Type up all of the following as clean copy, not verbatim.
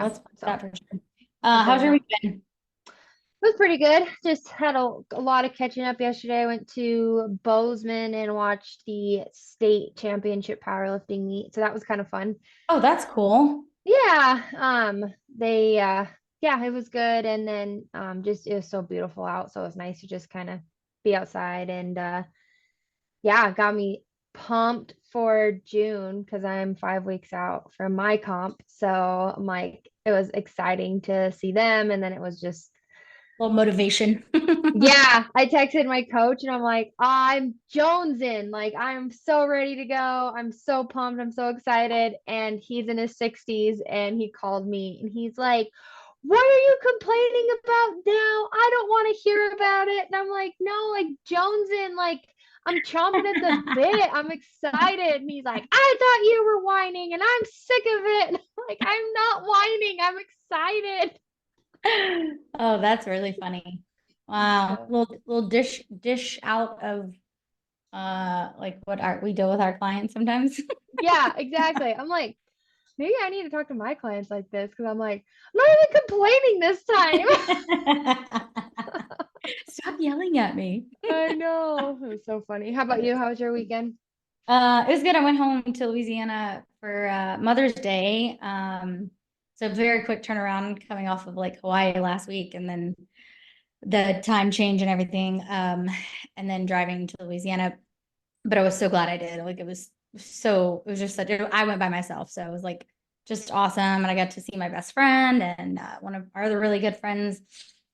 That's So that for sure. it's How's really your nice. week been? It was pretty good. Just had a lot of catching up yesterday. I went to Bozeman and watched the state championship powerlifting meet. So that was kind of fun. Oh, that's cool. Yeah. They yeah, it was good. And then just it was so beautiful out. So it was nice to just kind of be outside and yeah, it got me pumped for June because I'm 5 weeks out from my comp. So I'm like, it was exciting to see them. And then it was just Little motivation. yeah, I texted my coach and I'm like, I'm jonesing. Like, I'm so ready to go. I'm so pumped. I'm so excited. And he's in his 60s and he called me and he's like, what are you complaining about now? I don't want to hear about it. And I'm like, no, like jonesing, like I'm chomping at the bit. I'm excited. And he's like, I thought you were whining and I'm sick of it. And I'm like, I'm not whining. I'm excited. Oh, that's really funny. Wow. So, Little dish out of like what we deal with our clients sometimes. yeah, exactly. I'm like, maybe I need to talk to my clients like this because I'm like, I'm not even complaining this time. Stop yelling at me. I know. It was so funny. How about you? How was your weekend? It was good. I went home to Louisiana for Mother's Day. So very quick turnaround coming off of like Hawaii last week and then the time change and everything. And then driving to Louisiana. But I was so glad I did. Like it was just such I went by myself. So it was like just awesome. And I got to see my best friend and one of our other really good friends.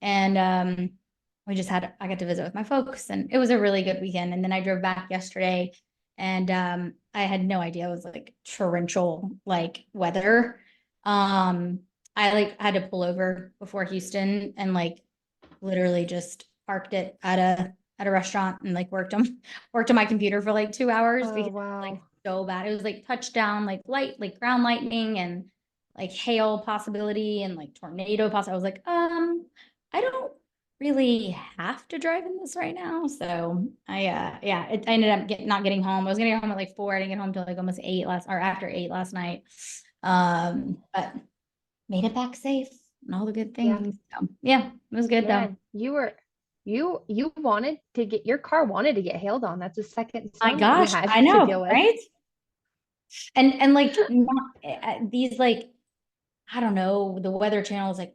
And I got to visit with my folks and it was a really good weekend. And then I drove back yesterday and I had no idea it was like torrential like weather. I like had to pull over before Houston and like literally just parked it at a restaurant and like worked on my computer for like 2 hours Oh, because it was like wow. so bad. It was like touchdown, like ground lightning and like hail possibility and like tornado possibility. I was like, I don't really have to drive in this right now. So I ended up not getting home. I was gonna get home at like 4. I didn't get home till like almost 8 or after 8 last night. But made it back safe and all the good Yeah. things. So yeah, it was good though. Man, you wanted to get your car wanted to get hailed on. That's the second My storm that we gosh, had I to know, deal with. right? And like not these like I don't know, the weather channel is like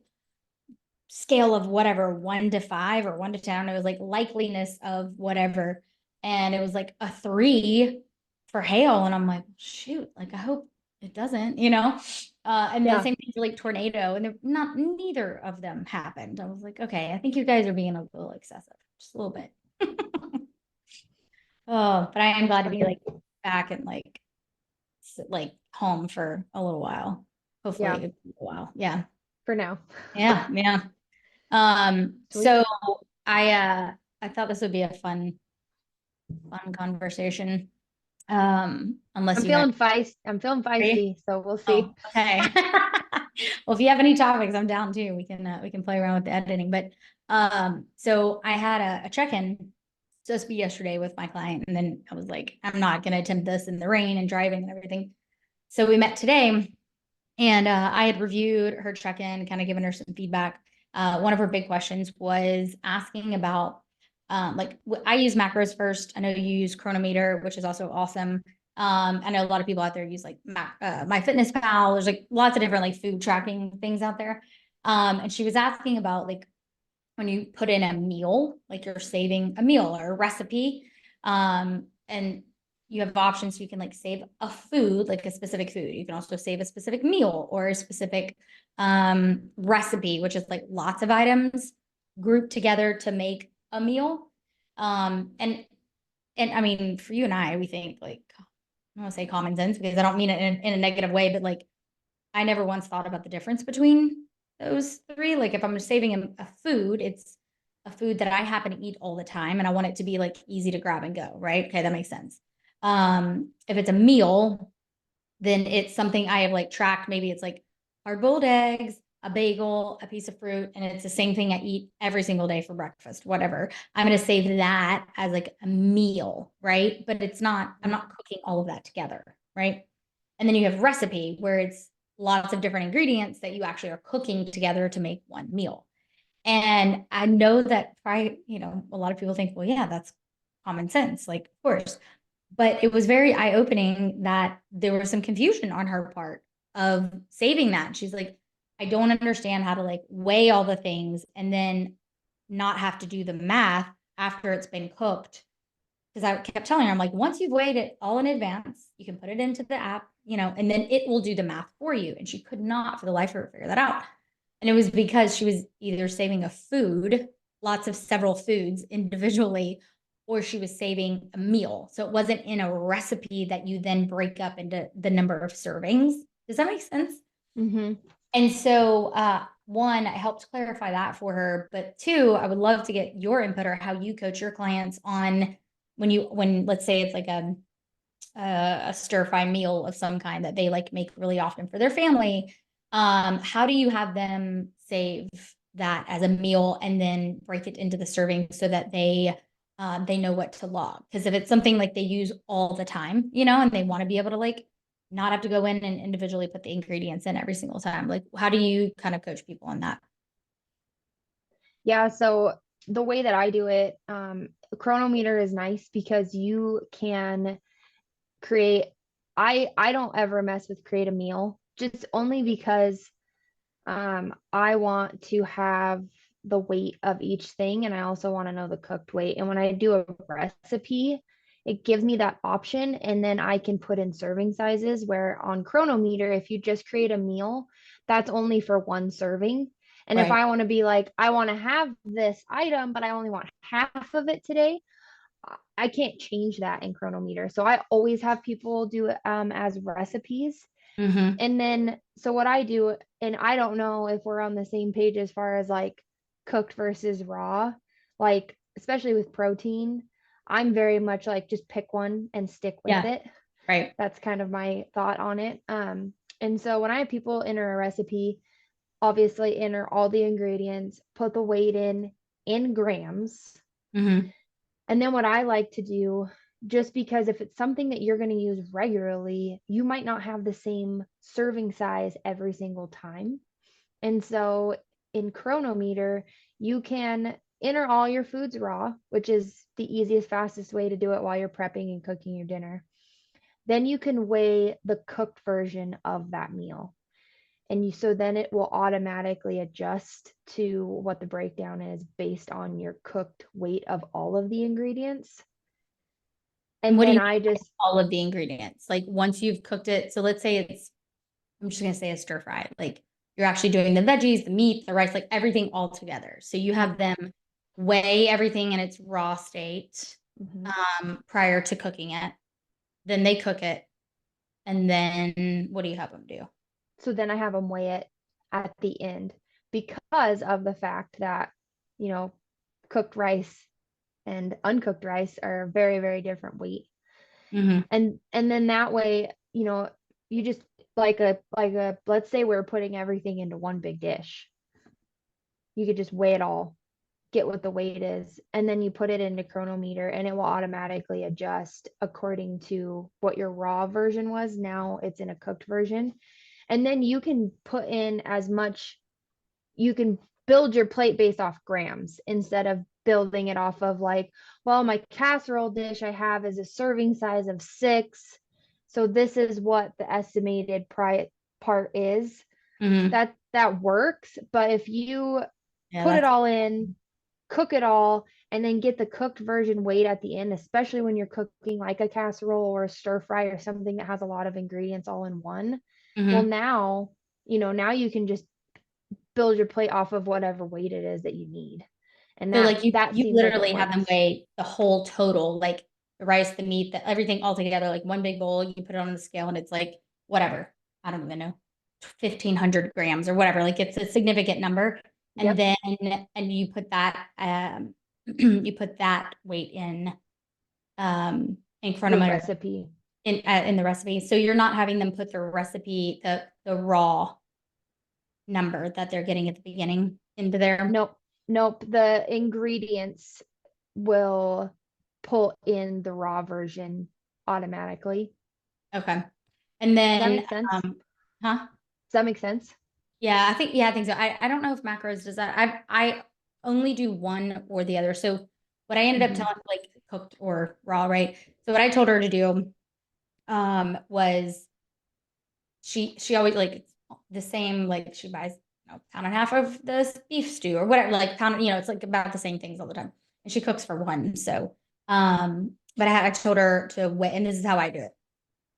scale of whatever 1 to 5 or 1 to 10. It was like likeliness of whatever, and it was like a 3 for hail, and I'm like, shoot, like I hope it doesn't, And then Yeah. same thing for like tornado, and not neither of them happened. I was like, okay, I think you guys are being a little excessive, just a little bit. Oh, but I am That's glad to be funny. like back and like home for a little while. Yeah, Hopefully a while. Yeah. for now. Yeah. Yeah. Sweet. So I thought this would be a fun conversation. Unless you have I'm feeling three. feisty, so we'll Oh, see. okay. Well, if you have any topics, I'm down too. We can play around with the editing. But so I had a check-in supposed to be yesterday with my client, and then I was like, I'm not gonna attempt this in the rain and driving and everything. So we met today, and I had reviewed her check-in, kind of given her some feedback. One of her big questions was asking about I use macros first. I know you use Chronometer, which is also awesome. I know a lot of people out there use like MyFitnessPal. There's like lots of different like food tracking things out there. And she was asking about like when you put in a meal, like you're saving a meal or a recipe, and you have options. So you can like save a food, like a specific food. You can also save a specific meal or a specific recipe, which is like lots of items grouped together to make a meal. And I mean, for you and I, we think like I don't want to say common sense because I don't mean it in a negative way, but like I never once thought about the difference between those three. Like if I'm saving a food, it's a food that I happen to eat all the time and I want it to be like easy to grab and go, right? Okay, that makes sense. If it's a meal, then it's something I have like tracked. Maybe it's like hard-boiled eggs, a bagel, a piece of fruit, and it's the same thing I eat every single day for breakfast, whatever. I'm going to save that as like a meal, right? But I'm not cooking all of that together, right? And then you have recipe where it's lots of different ingredients that you actually are cooking together to make one meal. And I know that a lot of people think, well, yeah, that's common sense, like, of course. But it was very eye-opening that there was some confusion on her part of saving that. She's like, I don't understand how to like weigh all the things and then not have to do the math after it's been cooked. Because I kept telling her, I'm like, once you've weighed it all in advance, you can put it into the app, and then it will do the math for you. And she could not for the life of her figure that out. And it was because she was either saving a food, lots of several foods individually, or she was saving a meal. So it wasn't in a recipe that you then break up into the number of servings. Does that make sense? Mm-hmm. And so, one, I helped clarify that for her. But two, I would love to get your input or how you coach your clients on when let's say it's like a stir fry meal of some kind that they like make really often for their family. How do you have them save that as a meal and then break it into the serving so that they know what to log? Because if it's something like they use all the time, and they want to be able to like not have to go in and individually put the ingredients in every single time, like how do you kind of coach people on that? Yeah, so the way that I do it, Chronometer is nice because you can create. I don't ever mess with create a meal, just only because I want to have the weight of each thing, and I also want to know the cooked weight. And when I do a recipe, it gives me that option, and then I can put in serving sizes. Where on Chronometer, if you just create a meal, that's only for one serving. And if Right. I want to be like, I want to have this item, but I only want half of it today, I can't change that in Chronometer. So I always have people do it as recipes. Mm-hmm. And then, so what I do, and I don't know if we're on the same page as far as like cooked versus raw, like, especially with protein, I'm very much like just pick one and stick with Yeah. it. Right. That's kind of my thought on it. And so when I have people enter a recipe, obviously enter all the ingredients, put the weight in grams. Mm-hmm. And then what I like to do, just because if it's something that you're going to use regularly, you might not have the same serving size every single time. And so in Chronometer, you can enter all your foods raw, which is the easiest, fastest way to do it while you're prepping and cooking your dinner. Then you can weigh the cooked version of that meal. And so then it will automatically adjust to what the breakdown is based on your cooked weight of all of the ingredients. And And what do then you I mean by just, all of the ingredients? Like once you've cooked it, so let's say I'm just gonna say a stir fry. Like you're actually doing the veggies, the meat, the rice, like everything all together. So you have them weigh everything in its raw state mhm. prior to cooking it. Then they cook it, and then what do you have them do? So then I have them weigh it at the end because of the fact that, you know, cooked rice and uncooked rice are very, very different weight. Mm-hmm. And then that way, you just like a let's say we're putting everything into one big dish. You could just weigh it all, get what the weight is, and then you put it into Chronometer and it will automatically adjust according to what your raw version was. Now it's in a cooked version. And then you can put in as much, you can build your plate based off grams instead of building it off of like, well, my casserole dish I have is a serving size of 6. So this is what the estimated part is. Mm-hmm. That works, but if you Yeah, put it that's all in, cook it all, and then get the cooked version weight at the end, especially when you're cooking like a casserole or a stir fry or something that has a lot of ingredients all in one. Well, mm-hmm. now you can just build your plate off of whatever weight it is that you need. And So that like you that you seems like it literally have them works. weigh the whole total, like the rice, the meat, everything all together, like one big bowl. You put it on the scale, and it's like whatever. I don't even know, 1,500 grams or whatever. Like it's a significant number, and Yep. then and you put that you put that weight in Your Chronometer recipe. in the recipe. So you're not having them put the recipe the raw number that they're getting at the beginning into there. Nope. Nope. The ingredients will pull in the raw version automatically. Okay. And Does that then, make sense? huh? that make sense? Yeah, I think so. I don't know if macros does that. I only do one or the other. So what I ended up Hmm. telling, like cooked or raw, right? So what I told her to do was she always like the same, like she buys, pound and a half of this beef stew or whatever, like pound, it's like about the same things all the time. And she cooks for one. So but I told her to weigh, and this is how I do it.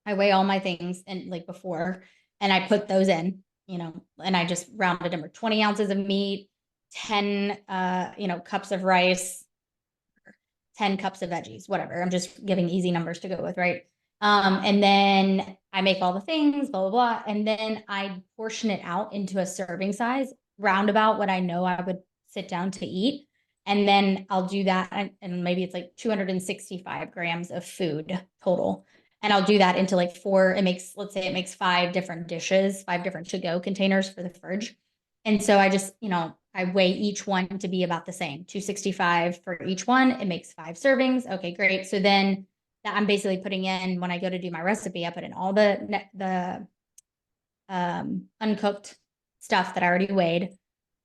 I weigh all my things and like before, and I put those in, and I just rounded them, or 20 ounces of meat, 10 cups of rice, 10 cups of veggies, whatever. I'm just giving easy numbers to go with, right? And then I make all the things, blah, blah, blah. And then I portion it out into a serving size, roundabout what I know I would sit down to eat. And then I'll do that. And maybe it's like 265 grams of food total. And I'll do that into like let's say it makes 5 different dishes, 5 different to-go containers for the fridge. And so I just, I weigh each one to be about the same, 265 for each one. It makes 5 servings. Okay, great. So then that I'm basically putting in, when I go to do my recipe, I put in all the uncooked stuff that I already weighed,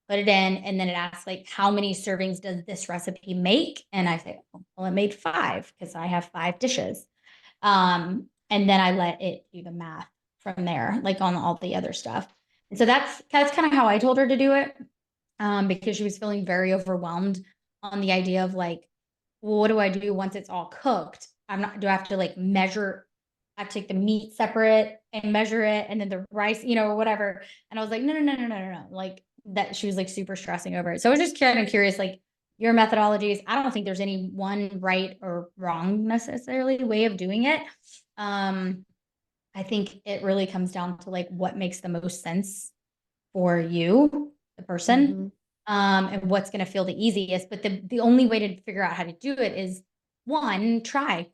put it in, and then it asks like, how many servings does this recipe make? And I say, well, it made 5 because I have 5 dishes. And then I let it do the math from there, like on all the other stuff. And so that's kind of how I told her to do it, because she was feeling very overwhelmed on the idea of like, well, what do I do once it's all cooked? Do I have to like measure? I have to take the meat separate and measure it, and then the rice, or whatever. And I was like, no, no, no, no, no, no, no. Like that, she was like super stressing over it. So I was just kind of curious, like your methodologies. I don't think there's any one right or wrong necessarily way of doing it. Um, I think it really comes down to like what makes the most sense for you, the person, Hmm. and what's going to feel the easiest. But the only way to figure out how to do it is, one, try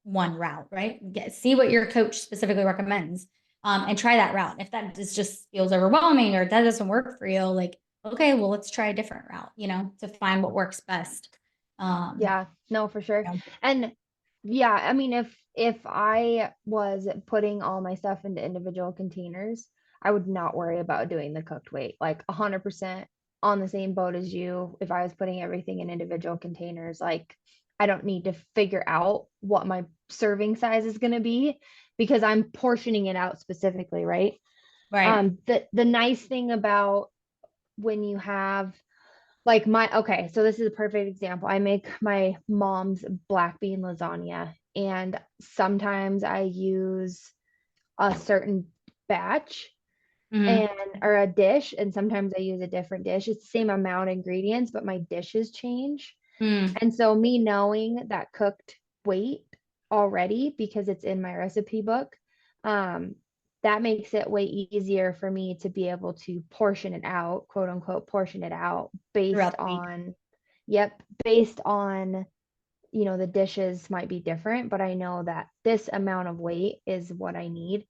one route, right? See what your coach specifically recommends, and try that route. If that just feels overwhelming or that doesn't work for you, like, okay, well, let's try a different route, to find what works best. Um, Yeah, no, for sure. you know, And yeah, I mean, if I was putting all my stuff into individual containers, I would not worry about doing the cooked weight. Like 100% on the same boat as you. If I was putting everything in individual containers, like I don't need to figure out what my serving size is going to be because I'm portioning it out specifically, right? right. The nice thing about when you have like my okay, so this is a perfect example. I make my mom's black bean lasagna, and sometimes I use a certain batch Mm-hmm. and or a dish, and sometimes I use a different dish. It's the same amount of ingredients, but my dishes change. Mm-hmm. And so me knowing that cooked weight already because it's in my recipe book, um, that makes it way easier for me to be able to portion it out, quote unquote, portion it out based Throughout the week. on, yep, based on, the dishes might be different, but I know that this amount of weight is what I need.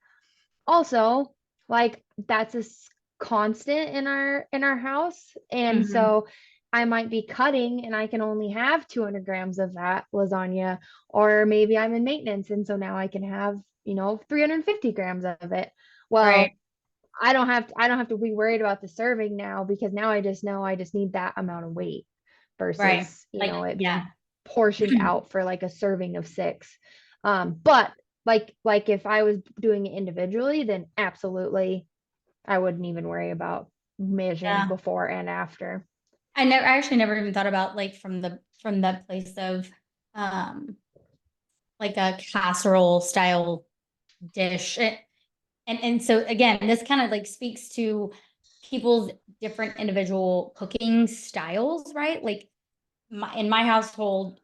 Also, like that's constant in our house, and Mm-hmm. so I might be cutting and I can only have 200 grams of that lasagna, or maybe I'm in maintenance and so now I can have 350 grams of it. Right. Well, I don't have to be worried about the serving now because now I just know I just need that amount of weight Right. versus Like, it yeah. being portioned out for like a serving of 6. But like if I was doing it individually, then absolutely I wouldn't even worry about measuring Yeah. before and after. I actually never even thought about like from the place of um like a casserole style dish. And so again, this kind of like speaks to people's different individual cooking styles, right? Like in my household,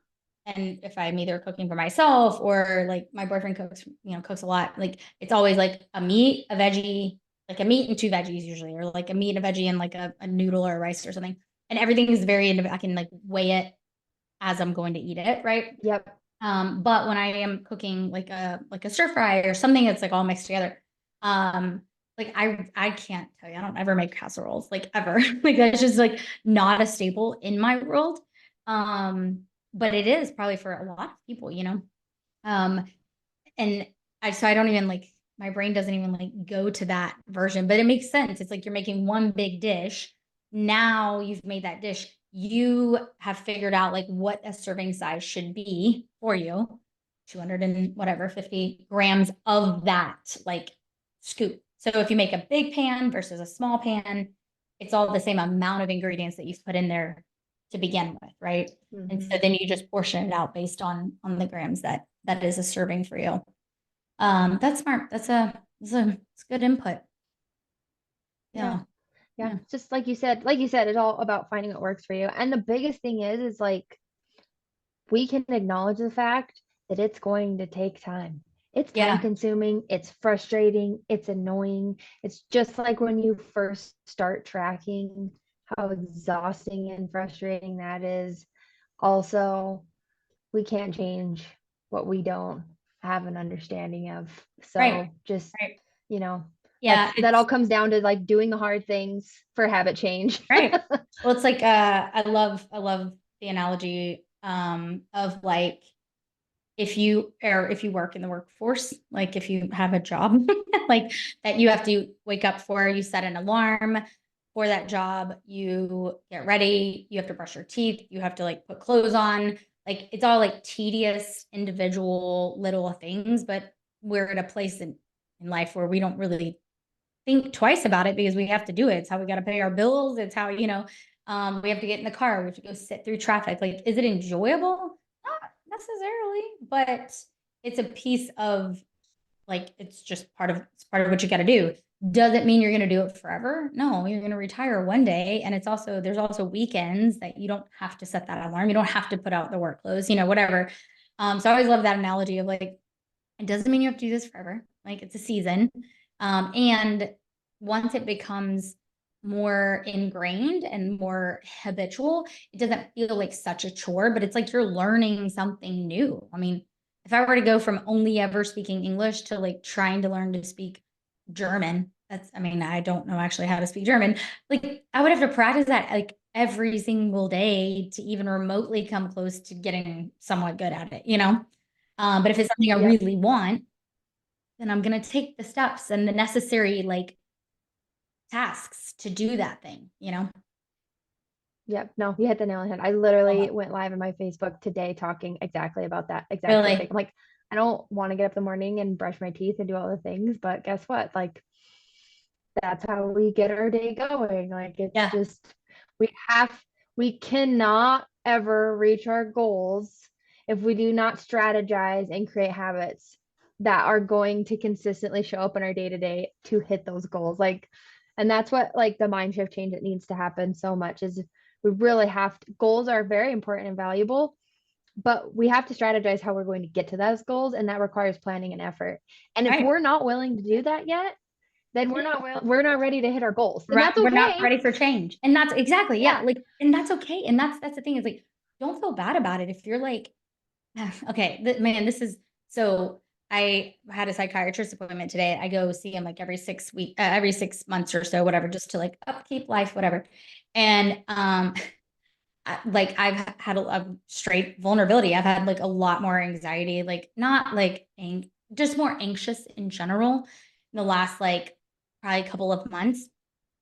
and if I'm either cooking for myself or like my boyfriend cooks, cooks a lot, like it's always like a meat, a veggie, like a meat and 2 veggies usually, or like a meat and a veggie and like a noodle or a rice or something. And everything is very individual. I can like weigh it as I'm going to eat it, right? Yep. But when I am cooking like a stir fry or something that's like all mixed together, um, like I can't tell you, I don't ever make casseroles, like ever. Like that's just like not a staple in my world. But it is probably for a lot of people. Um, and so I don't even like my brain doesn't even like go to that version, but it makes sense. It's like you're making one big dish. Now you've made that dish. You have figured out like what a serving size should be for you. 200 and whatever, 50 grams of that like scoop. So if you make a big pan versus a small pan, it's all the same amount of ingredients that you've put in there to begin with, right? And so then you just portion it out based on the grams that is a serving for you. That's smart. It's good input. Yeah. Yeah. Yeah. Yeah. Just like you said, it's all about finding what works for you. And the biggest thing is like we can acknowledge the fact that it's going to take time. It's time Yeah. consuming, it's frustrating, it's annoying. It's just like when you first start tracking how exhausting and frustrating that is. Also, we can't change what we don't have an understanding of. Right. So just, Right. you know, Yeah. that all It's comes down to like doing the hard things for habit change. right. Well, it's like I love the analogy of like if you work in the workforce, like if you have a job like that you have to wake up for, you set an alarm for that job, you get ready, you have to brush your teeth, you have to like put clothes on. Like it's all like tedious, individual little things, but we're at a place in life where we don't really think twice about it because we have to do it. It's how we got to pay our bills. It's how, we have to get in the car. We have to go sit through traffic. Like, is it enjoyable? Not necessarily, but it's a piece of like, it's part of what you got to do. Does it mean you're going to do it forever? No, you're going to retire one day. And there's also weekends that you don't have to set that alarm. You don't have to put out the work clothes, whatever. So I always love that analogy of like, it doesn't mean you have to do this forever. Like it's a season. And once it becomes more ingrained and more habitual, it doesn't feel like such a chore, but it's like you're learning something new. I mean, if I were to go from only ever speaking English to like trying to learn to speak German, I don't know actually how to speak German. Like I would have to practice that like every single day to even remotely come close to getting somewhat good at it. But if it's something I Yep. really want, then I'm going to take the steps and the necessary like tasks to do that thing. Yep. No, you hit the nail on the head. I literally went live on my Facebook today talking exactly about that exact same thing. Really. I'm like, I don't want to get up in the morning and brush my teeth and do all the things, but guess what? Like, that's how we get our day going. Like, it's Yeah. just, we have, we cannot ever reach our goals if we do not strategize and create habits that are going to consistently show up in our day to day to hit those goals. Like, and that's what like the mind shift change that needs to happen so much is we really have to, goals are very important and valuable, but we have to strategize how we're going to get to those goals. And that requires planning and effort. And if Right. we're not willing to do that yet, then we're not ready to hit our goals. And Right. that's We're not okay. ready for change. And that's exactly, yeah. Yeah. Like, and that's okay. And that's the thing is like, don't feel bad about it. If you're like, okay, man, this is so I had a psychiatrist appointment today. I go see him like every 6 months or so, whatever, just to like upkeep life, whatever. And like I've had a straight vulnerability. I've had like a lot more anxiety, like not like just more anxious in general in the last like probably couple of months.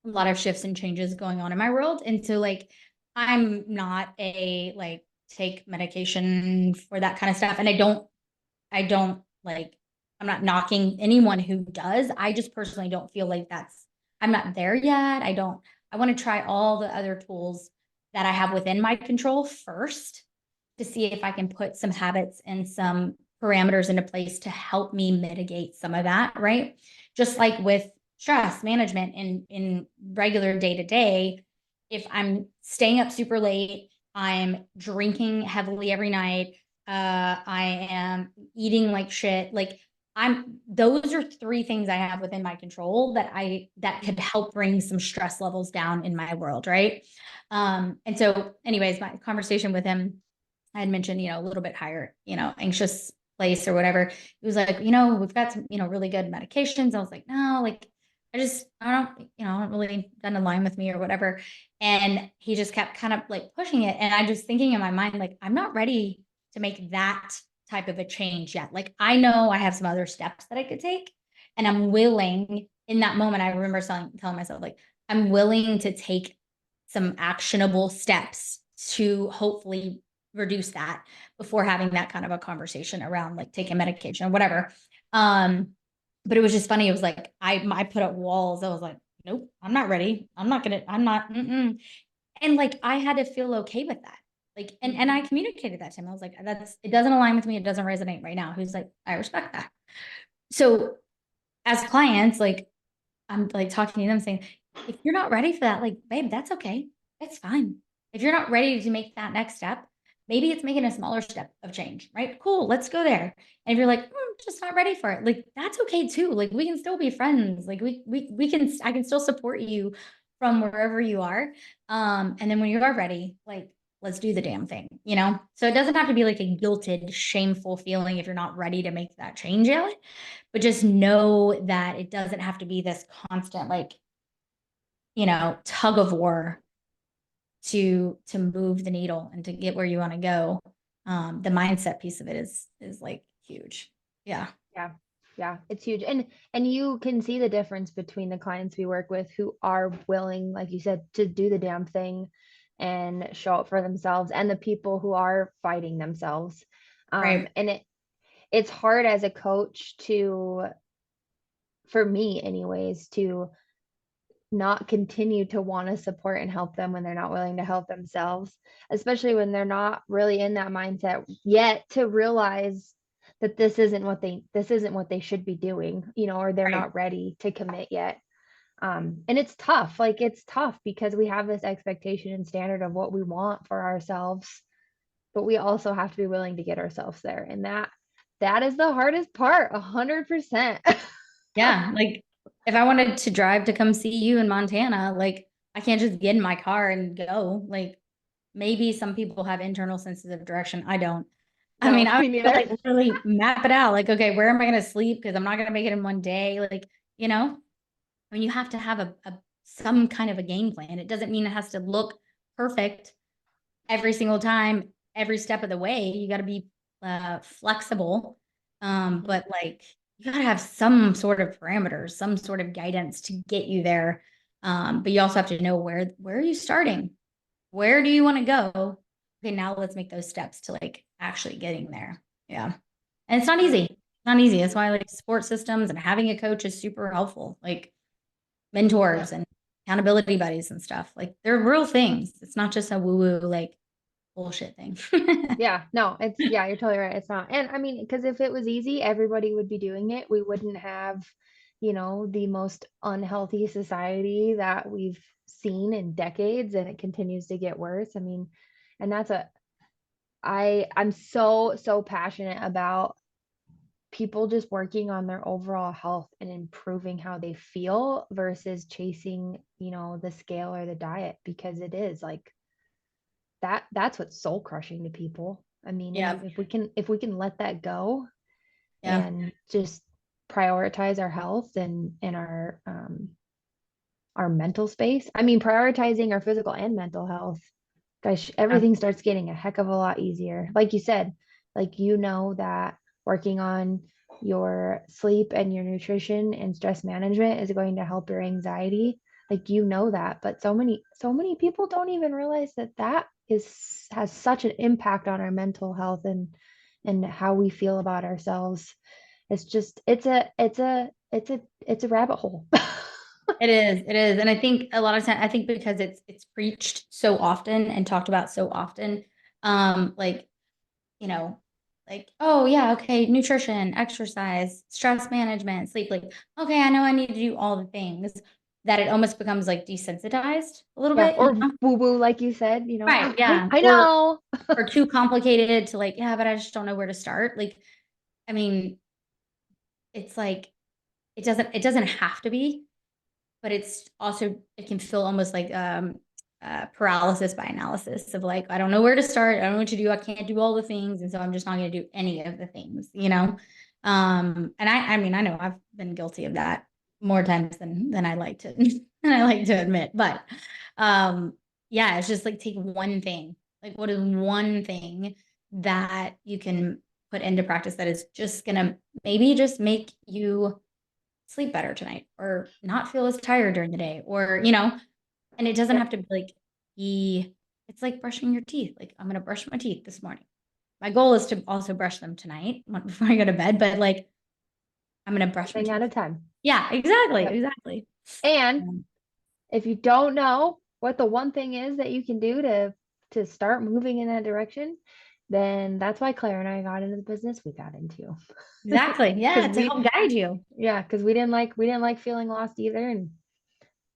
A lot of shifts and changes going on in my world. And so like I'm not a like take medication for that kind of stuff. And I don't like I'm not knocking anyone who does. I just personally don't feel like I'm not there yet. I want to try all the other tools that I have within my control first to see if I can put some habits and some parameters into place to help me mitigate some of that, right? Just like with stress management in regular day to day, if I'm staying up super late, I'm drinking heavily every night, I am eating like shit. Like those are three things I have within my control that could help bring some stress levels down in my world, right? And so anyways, my conversation with him, I had mentioned, a little bit higher, anxious place or whatever. He was like, we've got some, really good medications. I was like, no, like I don't really doesn't align with me or whatever. And he just kept kind of like pushing it. And I just thinking in my mind, like, I'm not ready to make that type of a change yet. Like I know I have some other steps that I could take. And I'm willing in that moment, I remember telling myself, like, I'm willing to take some actionable steps to hopefully reduce that before having that kind of a conversation around like taking medication or whatever. But it was just funny. It was like, I put up walls. I was like, nope, I'm not ready. I'm not, mm-mm. And like, I had to feel okay with that. Like, and I communicated that to him. I was like, it doesn't align with me. It doesn't resonate right now. He's like, I respect that. So as clients, like, I'm like talking to them saying, if you're not ready for that, like, babe, that's okay. That's fine. If you're not ready to make that next step, maybe it's making a smaller step of change, right? Cool, let's go there. And if you're like, just not ready for it, like, that's okay too. Like, we can still be friends. Like, I can still support you from wherever you are. And then when you are ready, like, let's do the damn thing, you know? So it doesn't have to be like a guilted, shameful feeling if you're not ready to make that change yet, but just know that it doesn't have to be this constant, like, tug of war to move the needle and to get where you want to go. The mindset piece of it is like huge. Yeah. Yeah. Yeah, it's huge. And you can see the difference between the clients we work with who are willing, like you said, to do the damn thing and show up for themselves, and the people who are fighting themselves. Right. And it's hard as a coach to, for me anyways, to not continue to want to support and help them when they're not willing to help themselves, especially when they're not really in that mindset yet to realize that this isn't what they should be doing, or they're Right. not ready to commit yet. And it's tough. Like, it's tough because we have this expectation and standard of what we want for ourselves, but we also have to be willing to get ourselves there. And that is the hardest part, 100%. Yeah. Like, if I wanted to drive to come see you in Montana, like, I can't just get in my car and go. Like, maybe some people have internal senses of direction. I don't. I mean, No, I would me have to neither. like really map it out. Like, okay, where am I going to sleep? Because I'm not going to make it in one day. Like, I mean, you have to have some kind of a game plan. It doesn't mean it has to look perfect every single time, every step of the way. You got to be flexible. But like, you got to have some sort of parameters, some sort of guidance to get you there. But you also have to know where are you starting? Where do you want to go? Okay, now let's make those steps to like actually getting there. Yeah. And it's not Yeah. easy. It's not easy. That's why like support systems and having a coach is super helpful. Like Yeah. mentors and accountability buddies and stuff. Like they're real things. It's not just a woo-woo like bullshit thing. Yeah, no, yeah, you're totally right. It's not. And I mean, because if it was easy, everybody would be doing it. We wouldn't have, the most unhealthy society that we've seen in decades, and it continues to get worse. I mean, and I'm so passionate about people just working on their overall health and improving how they feel versus chasing, the scale or the diet, because it is like that's what's soul crushing to people. I mean, Yeah. and if we can let that go Yeah. and just prioritize our health and our mental space. I mean, prioritizing our physical and mental health. Gosh, Yeah. everything starts getting a heck of a lot easier. Like you said, like that working on your sleep and your nutrition and stress management is going to help your anxiety. Like, that, but so many people don't even realize that has such an impact on our mental health and how we feel about ourselves. It's just it's a rabbit hole. It is. It is. And I think a lot of time, I think because it's preached so often and talked about so often, like, you know, like, oh yeah, okay, nutrition, exercise, stress management, sleep, like, okay, I know I need to do all the things, that it almost becomes like desensitized a little Yeah, bit, or woo woo, like you said, Right, I, yeah. I Or know. too complicated to like, yeah, but I just don't know where to start. Like, I mean, it's like it doesn't have to be, but it's also it can feel almost like paralysis by analysis of like, I don't know where to start, I don't know what to do, I can't do all the things, and so I'm just not going to do any of the things. And I mean, I know I've been guilty of that more times than I like to than I like to admit, but um yeah, it's just like take one thing, like what is one thing that you can put into practice that is just gonna maybe just make you sleep better tonight or not feel as tired during the day or, you know, and it doesn't Yep. have to be, it's like brushing your teeth. Like I'm going to brush my teeth this morning. My goal is to also brush them tonight before I go to bed, but like I'm going to brush my Thing at teeth. a time. Yeah, exactly. Yep. Exactly. And Um, if you don't know what the one thing is that you can do to start moving in that direction, then that's why Claire and I got into the business we got into. exactly. Because Yeah. To help guide you. because we didn't like feeling lost either, and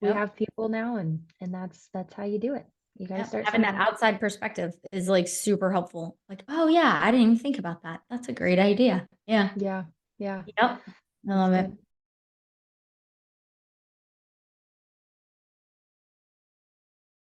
we Yep. have people now, and that's how you do it. You got to Yep. start Having that somewhere. outside perspective is like super helpful. Like, oh yeah, I didn't even think about that. That's a great idea. Yeah. Yeah, yeah, Yep. I that's love it. good.